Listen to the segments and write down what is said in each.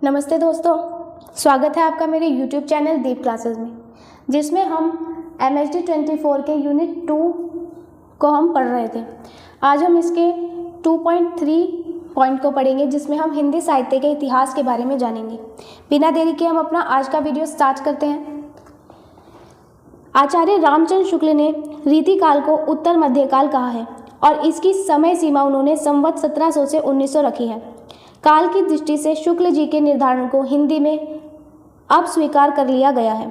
नमस्ते दोस्तों, स्वागत है आपका मेरे YouTube चैनल दीप क्लासेस में, जिसमें हम MHD 24 के यूनिट 2 को हम पढ़ रहे थे। आज हम इसके 2.3 पॉइंट को पढ़ेंगे, जिसमें हम हिंदी साहित्य के इतिहास के बारे में जानेंगे। बिना देरी के हम अपना आज का वीडियो स्टार्ट करते हैं। आचार्य रामचंद्र शुक्ल ने रीतिकाल को उत्तर मध्यकाल कहा है और इसकी समय सीमा उन्होंने संवत 1700 से 1900 रखी है। काल की दृष्टि से शुक्ल जी के निर्धारण को हिंदी में अब स्वीकार कर लिया गया है।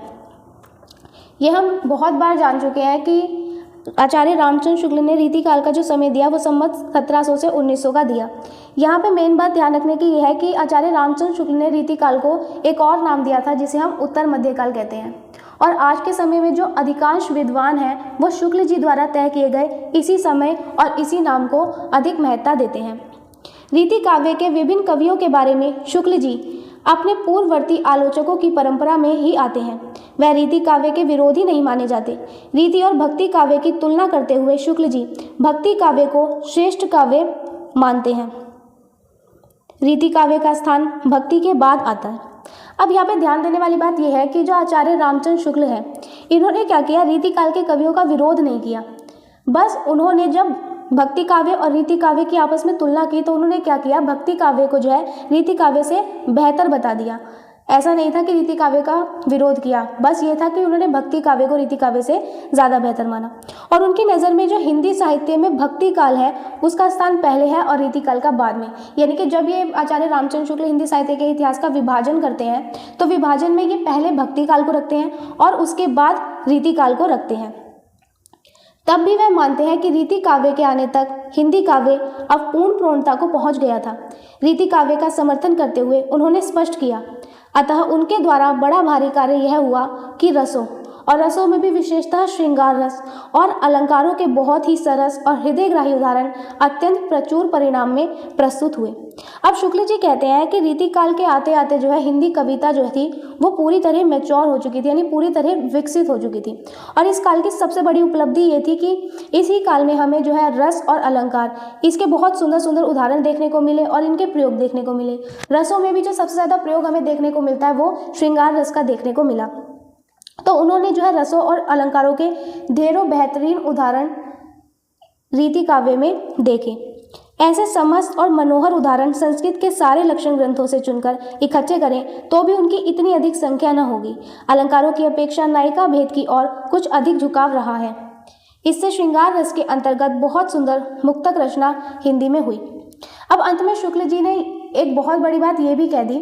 यह हम बहुत बार जान चुके हैं कि आचार्य रामचंद्र शुक्ल ने रीतिकाल का जो समय दिया वो संवत 1700 से 1900 का दिया। यहाँ पे मेन बात ध्यान रखने की यह है कि आचार्य रामचंद्र शुक्ल ने रीतिकाल को एक और नाम दिया था, जिसे हम उत्तर मध्यकाल कहते हैं। और आज के समय में जो अधिकांश विद्वान हैं वो शुक्ल जी द्वारा तय किए गए इसी समय और इसी नाम को अधिक महत्ता देते हैं। रीति काव्य के विभिन्न कवियों के बारे में शुक्ल जी अपने पूर्ववर्ती आलोचकों की परंपरा में ही आते हैं। वह रीति काव्य के विरोधी नहीं माने जाते। रीति और भक्ति काव्य की तुलना करते हुए शुक्ल जी भक्ति काव्य को श्रेष्ठ काव्य मानते हैं। रीति काव्य का स्थान भक्ति के बाद आता है। अब यहाँ पे ध्यान देने वाली बात यह है कि जो आचार्य रामचंद्र शुक्ल है, इन्होंने क्या किया, रीति काल के कवियों का विरोध नहीं किया। बस उन्होंने जब भक्ति काव्य और रीति काव्य की आपस में तुलना की तो उन्होंने क्या किया, भक्ति काव्य को जो है रीति काव्य से बेहतर बता दिया। ऐसा नहीं था कि रीति काव्य का विरोध किया, बस ये था कि उन्होंने भक्ति काव्य को रीति काव्य से ज़्यादा बेहतर माना। और उनकी नज़र में जो हिंदी साहित्य में भक्ति काल है उसका स्थान पहले है और रीति काल का बाद में। यानी कि जब ये आचार्य रामचंद्र शुक्ल हिंदी साहित्य के इतिहास का विभाजन करते हैं तो विभाजन में ये पहले भक्ति काल को रखते हैं और उसके बाद रीति काल को रखते हैं। तब भी वह मानते हैं कि रीति काव्य के आने तक हिंदी काव्य अब पूर्ण पूर्णता को पहुंच गया था। रीति काव्य का समर्थन करते हुए उन्होंने स्पष्ट किया, अतः उनके द्वारा बड़ा भारी कार्य यह हुआ कि रसों में भी विशेषतः श्रृंगार रस और अलंकारों के बहुत ही सरस और हृदयग्राही उदाहरण अत्यंत प्रचुर परिणाम में प्रस्तुत हुए। अब शुक्ल जी कहते हैं कि रीति काल के आते आते जो है हिंदी कविता जो थी वो पूरी तरह मैच्योर हो चुकी थी, यानी पूरी तरह विकसित हो चुकी थी। और इस काल की सबसे बड़ी उपलब्धि ये थी कि इसी काल में हमें जो है रस और अलंकार इसके बहुत सुंदर सुंदर उदाहरण देखने को मिले और इनके प्रयोग देखने को मिले। रसों में भी जो सबसे ज़्यादा प्रयोग हमें देखने को मिलता है वो श्रृंगार रस का देखने को मिला। तो उन्होंने जो है रसों और अलंकारों के ढेरों बेहतरीन उदाहरण रीति काव्य में देखे। ऐसे समस्त और मनोहर उदाहरण संस्कृत के सारे लक्षण ग्रंथों से चुनकर इकट्ठे करें तो भी उनकी इतनी अधिक संख्या न होगी। अलंकारों की अपेक्षा नायिका भेद की ओर कुछ अधिक झुकाव रहा है। इससे श्रृंगार रस के अंतर्गत बहुत सुंदर मुक्तक रचना हिंदी में हुई। अब अंत में शुक्ल जी ने एक बहुत बड़ी बात ये भी कह दी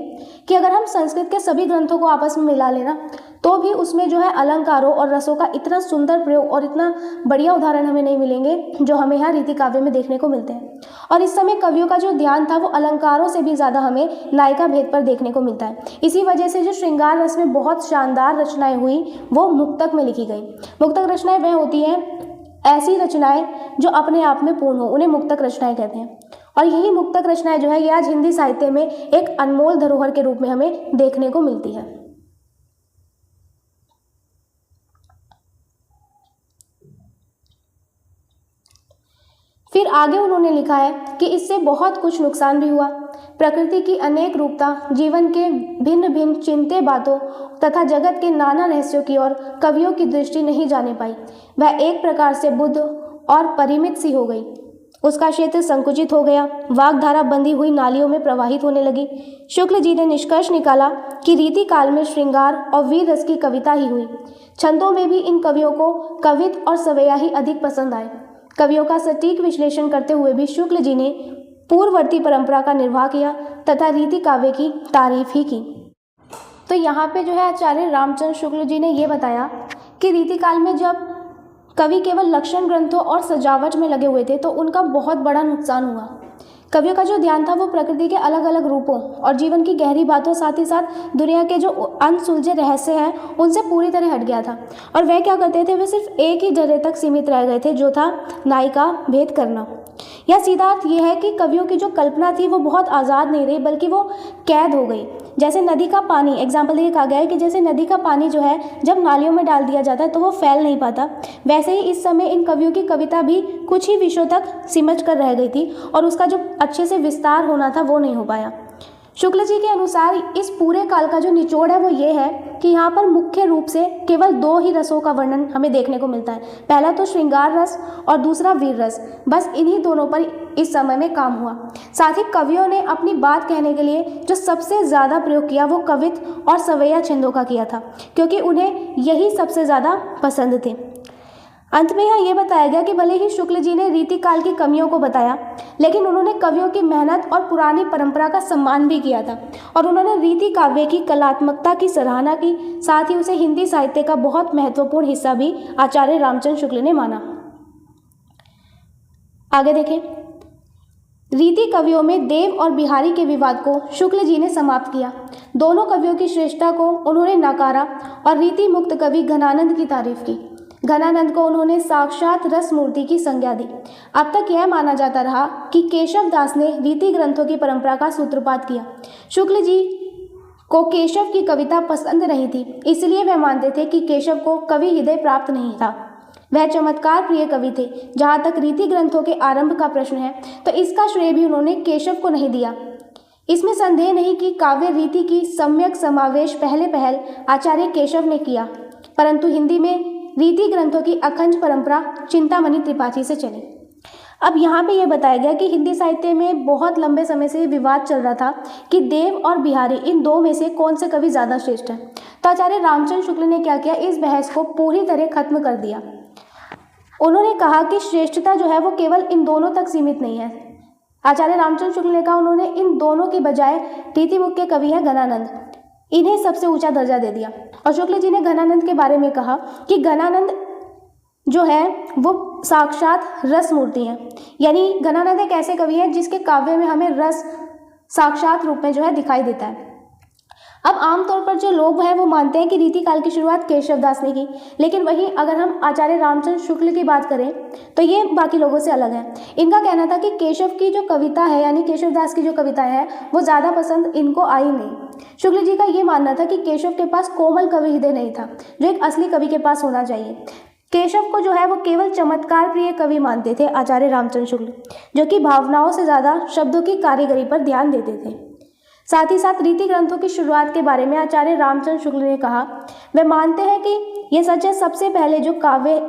कि अगर हम संस्कृत के सभी ग्रंथों को आपस में मिला लेना तो भी उसमें जो है अलंकारों और रसों का इतना सुंदर प्रयोग और इतना बढ़िया उदाहरण हमें नहीं मिलेंगे जो हमें यहाँ रीति काव्य में देखने को मिलते हैं। और इस समय कवियों का जो ध्यान था वो अलंकारों से भी ज़्यादा हमें नायिका भेद पर देखने को मिलता है। इसी वजह से जो श्रृंगार रस में बहुत शानदार रचनाएं हुई वो मुक्तक में लिखी गई। मुक्तक रचनाएं वह होती हैं ऐसी रचनाएं जो अपने आप में पूर्ण हो, उन्हें मुक्तक रचनाएं कहते हैं। और यही मुक्तक रचनाएं जो है ये आज हिंदी साहित्य में एक अनमोल धरोहर के रूप में हमें देखने को मिलती है। फिर आगे उन्होंने लिखा है कि इससे बहुत कुछ नुकसान भी हुआ। प्रकृति की अनेक रूपता, जीवन के भिन्न भिन्न चिंते बातों तथा जगत के नाना रहस्यों की ओर कवियों की दृष्टि नहीं जाने पाई। वह एक प्रकार से बुद्ध और परिमित सी हो गई। उसका क्षेत्र संकुचित हो गया, वाग्धारा बंधी हुई नालियों में प्रवाहित होने लगी। शुक्ल जी ने निष्कर्ष निकाला कि रीति काल में श्रृंगार और वीर रस की कविता ही हुई। छंदों में भी इन कवियों को कवित और सवैया ही अधिक पसंद आए। कवियों का सटीक विश्लेषण करते हुए भी शुक्ल जी ने पूर्ववर्ती परंपरा का निर्वाह किया तथा रीति काव्य की तारीफ ही की। तो यहाँ पे जो है आचार्य रामचंद्र शुक्ल जी ने ये बताया कि रीति काल में जब कवि केवल लक्षण ग्रंथों और सजावट में लगे हुए थे तो उनका बहुत बड़ा नुकसान हुआ। कवियों का जो ध्यान था वो प्रकृति के अलग अलग रूपों और जीवन की गहरी बातों, साथ ही साथ दुनिया के जो अनसुलझे रहस्य हैं उनसे पूरी तरह हट गया था। और वह क्या करते थे, वे सिर्फ एक ही जगह तक सीमित रह गए थे, जो था नायिका भेद करना। यह सीधा अर्थ ये है कि कवियों की जो कल्पना थी वो बहुत आज़ाद नहीं रही, बल्कि वो कैद हो गई। जैसे नदी का पानी, एग्जाम्पल ये कहा गया है कि जैसे नदी का पानी जो है जब नालियों में डाल दिया जाता है तो वो फैल नहीं पाता, वैसे ही इस समय इन कवियों की कविता भी कुछ ही विषयों तक सिमट कर रह गई थी और उसका जो अच्छे से विस्तार होना था वो नहीं हो पाया। शुक्ल जी के अनुसार इस पूरे काल का जो निचोड़ है वो ये है कि यहाँ पर मुख्य रूप से केवल दो ही रसों का वर्णन हमें देखने को मिलता है। पहला तो श्रृंगार रस और दूसरा वीर रस। बस इन्हीं दोनों पर इस समय में काम हुआ। साथ ही कवियों ने अपनी बात कहने के लिए जो सबसे ज़्यादा प्रयोग किया वो कवित और सवैया छंदों का किया था, क्योंकि उन्हें यही सबसे ज़्यादा पसंद थे। अंत में यहाँ ये बताया गया कि भले ही शुक्ल जी ने रीति काल की कमियों को बताया, लेकिन उन्होंने कवियों की मेहनत और पुरानी परंपरा का सम्मान भी किया था और उन्होंने रीति काव्य की कलात्मकता की सराहना की। साथ ही उसे हिंदी साहित्य का बहुत महत्वपूर्ण हिस्सा भी आचार्य रामचंद्र शुक्ल ने माना। आगे देखें, रीति कवियों में देव और बिहारी के विवाद को शुक्ल जी ने समाप्त किया। दोनों कवियों की श्रेष्ठता को उन्होंने नकारा और रीति मुक्त कवि घनानंद की तारीफ की। घनानंद को उन्होंने साक्षात रस मूर्ति की संज्ञा दी। अब तक यह माना जाता रहा कि केशव दास ने रीति ग्रंथों की परंपरा का सूत्रपात किया। शुक्ल जी को केशव की कविता पसंद नहीं थी, इसलिए वह मानते थे कि केशव को कवि हृदय प्राप्त नहीं था। वह चमत्कार प्रिय कवि थे। जहाँ तक रीति ग्रंथों के आरंभ का प्रश्न है तो इसका श्रेय भी उन्होंने केशव को नहीं दिया। इसमें संदेह नहीं कि काव्य रीति की सम्यक समावेश पहल आचार्य केशव ने किया, परंतु हिंदी में रीति ग्रंथों की अखंड परंपरा चिंतामणि त्रिपाठी से चली। अब यहाँ पे यह बताया गया कि हिंदी साहित्य में बहुत लंबे समय से विवाद चल रहा था कि देव और बिहारी इन दो में से कौन से कवि ज़्यादा श्रेष्ठ है। तो आचार्य रामचंद्र शुक्ल ने क्या किया, इस बहस को पूरी तरह खत्म कर दिया। उन्होंने कहा कि श्रेष्ठता जो है वो केवल इन दोनों तक सीमित नहीं है। आचार्य रामचंद्र शुक्ल ने कहा उन्होंने इन दोनों के बजाय रीति मुक्त के कवि है घनानंद, इन्हें सबसे ऊंचा दर्जा दे दिया। और शुक्ल जी ने घनानंद के बारे में कहा कि घनानंद जो है वो साक्षात रस मूर्ति है, यानी घनानंद एक ऐसे कवि है जिसके काव्य में हमें रस साक्षात रूप में जो है दिखाई देता है। अब आमतौर पर जो लोग हैं वो मानते हैं कि रीति काल की शुरुआत केशव दास ने की, लेकिन वहीं अगर हम आचार्य रामचंद्र शुक्ल की बात करें तो ये बाकी लोगों से अलग है। इनका कहना था कि केशव की जो कविता है यानी केशव दास की जो कविता है वो ज़्यादा पसंद इनको आई नहीं। शुक्ल जी का ये मानना था कि केशव के पास कोमल कवि हृदय नहीं था, जो एक असली कवि के पास होना चाहिए। केशव को जो है वो केवल चमत्कार प्रिय कवि मानते थे आचार्य रामचंद्र शुक्ल, जो कि भावनाओं से ज़्यादा शब्दों की कारीगरी पर ध्यान देते थे। साथ ही साथ रीति ग्रंथों की शुरुआत के बारे में आचार्य रामचंद्र शुक्ल ने कहा, वे मानते हैं कि ये सच है, सबसे पहले जो काव्य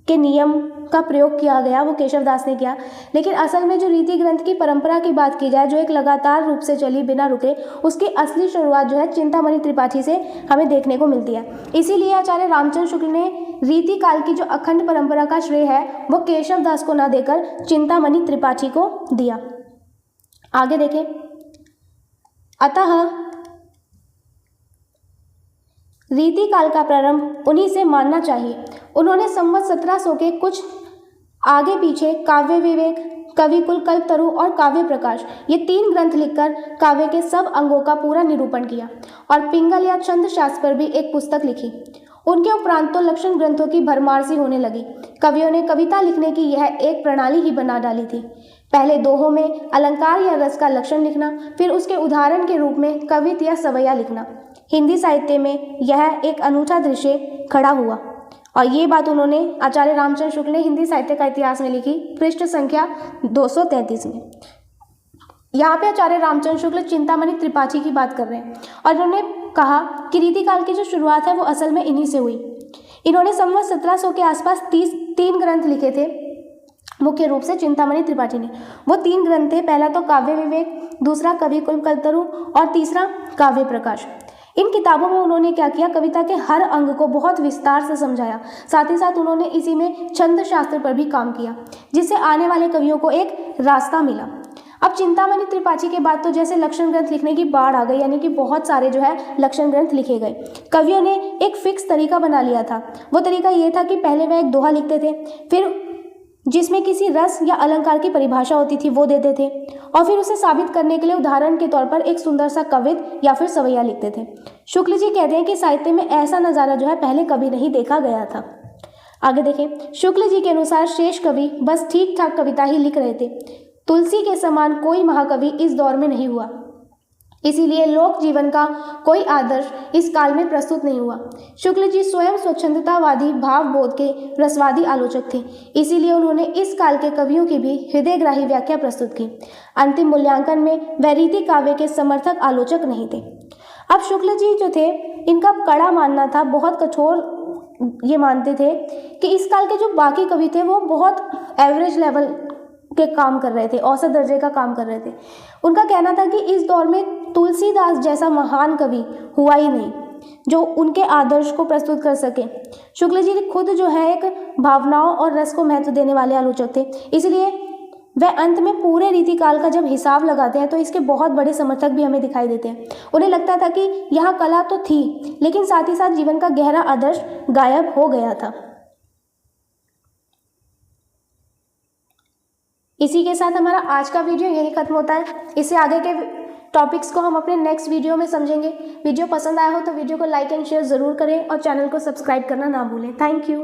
के नियम का प्रयोग किया गया वो केशव दास ने किया, लेकिन असल में जो रीति ग्रंथ की परंपरा की बात की जाए जो एक लगातार रूप से चली बिना रुके, उसकी असली शुरुआत जो है चिंतामणि त्रिपाठी से हमें देखने को मिलती है। इसीलिए आचार्य रामचंद्र शुक्ल ने रीति काल की जो अखंड परंपरा का श्रेय है वो केशव दास को न देकर चिंतामणि त्रिपाठी को दिया। आगे देखें, अतः रीति काल का प्रारंभ उन्हीं से मानना चाहिए। उन्होंने संवत 1700 के कुछ आगे पीछे काव्य विवेक, कविकुल, कल्पतरु और काव्य प्रकाश ये 3 ग्रंथ लिखकर काव्य के सब अंगों का पूरा निरूपण किया और पिंगल या छंद शास्त्र पर भी एक पुस्तक लिखी। उनके उपरांत तो लक्षण ग्रंथों की भरमार सी होने लगी। कवियों ने कविता लिखने की यह एक प्रणाली ही बना डाली थी। पहले दोहों में अलंकार या रस का लक्षण लिखना, फिर उसके उदाहरण के रूप में कवित या सवैया लिखना। हिंदी साहित्य में यह एक अनूठा दृश्य खड़ा हुआ और ये बात उन्होंने आचार्य रामचंद्र शुक्ल ने हिंदी साहित्य का इतिहास में लिखी, पृष्ठ संख्या 233 में। यहाँ पे आचार्य रामचंद्र शुक्ल चिंतामणि त्रिपाठी की बात कर रहे हैं और इन्होंने कहा कि रीति काल की जो शुरुआत है वो असल में इन्हीं से हुई। इन्होंने संवत 1700 के आसपास 3 ग्रंथ लिखे थे, मुख्य रूप से चिंतामणि त्रिपाठी ने। वो 3 ग्रंथ थे, पहला तो काव्य विवेक, दूसरा कविकुल कल्पतरु और तीसरा काव्य प्रकाश। इन किताबों में उन्होंने क्या किया, कविता के हर अंग को बहुत विस्तार से समझाया। साथ ही साथ उन्होंने इसी में छंद शास्त्र पर भी काम किया, जिससे आने वाले कवियों को एक रास्ता मिला। अब चिंतामणि त्रिपाठी के बाद तो जैसे लक्षण ग्रंथ लिखने की बाढ़ आ गई, यानी कि बहुत सारे जो है लक्षण ग्रंथ लिखे गए। कवियों ने एक फिक्स तरीका बना लिया था। वो तरीका ये था कि पहले वह एक दोहा लिखते थे, फिर जिसमें किसी रस या अलंकार की परिभाषा होती थी वो देते थे, और फिर उसे साबित करने के लिए उदाहरण के तौर पर एक सुंदर सा कवित या फिर सवैया लिखते थे। शुक्ल जी कहते हैं कि साहित्य में ऐसा नज़ारा जो है पहले कभी नहीं देखा गया था। आगे देखें, शुक्ल जी के अनुसार शेष कवि बस ठीक ठाक कविता ही लिख रहे थे। तुलसी के समान कोई महाकवि इस दौर में नहीं हुआ। इसीलिए लोक जीवन का कोई आदर्श इस काल में प्रस्तुत नहीं हुआ। शुक्ल जी स्वयं स्वच्छंदतावादी भावबोध के रसवादी आलोचक थे, इसीलिए उन्होंने इस काल के कवियों की भी हृदयग्राही व्याख्या प्रस्तुत की। अंतिम मूल्यांकन में वह रीति काव्य के समर्थक आलोचक नहीं थे। अब शुक्ल जी जो थे, इनका कड़ा मानना था, बहुत कठोर ये मानते थे कि इस काल के जो बाकी कवि थे वो बहुत एवरेज लेवल के काम कर रहे थे, औसत दर्जे का काम कर रहे थे। उनका कहना था कि इस दौर में तुलसीदास जैसा महान कवि हुआ ही नहीं जो उनके आदर्श को प्रस्तुत कर सके। शुक्ल जी खुद जो है एक भावनाओं और रस को महत्व देने वाले आलोचक थे, इसलिए वह अंत में पूरे रीतिकाल का जब हिसाब लगाते हैं तो इसके बहुत बड़े समर्थक भी हमें दिखाई देते हैं। उन्हें लगता था कि यहाँ कला तो थी, लेकिन साथ ही साथ जीवन का गहरा आदर्श गायब हो गया था। इसी के साथ हमारा आज का वीडियो यही खत्म होता है। इससे आगे के टॉपिक्स को हम अपने नेक्स्ट वीडियो में समझेंगे। वीडियो पसंद आया हो तो वीडियो को लाइक एंड शेयर ज़रूर करें और चैनल को सब्सक्राइब करना ना भूलें। Thank you.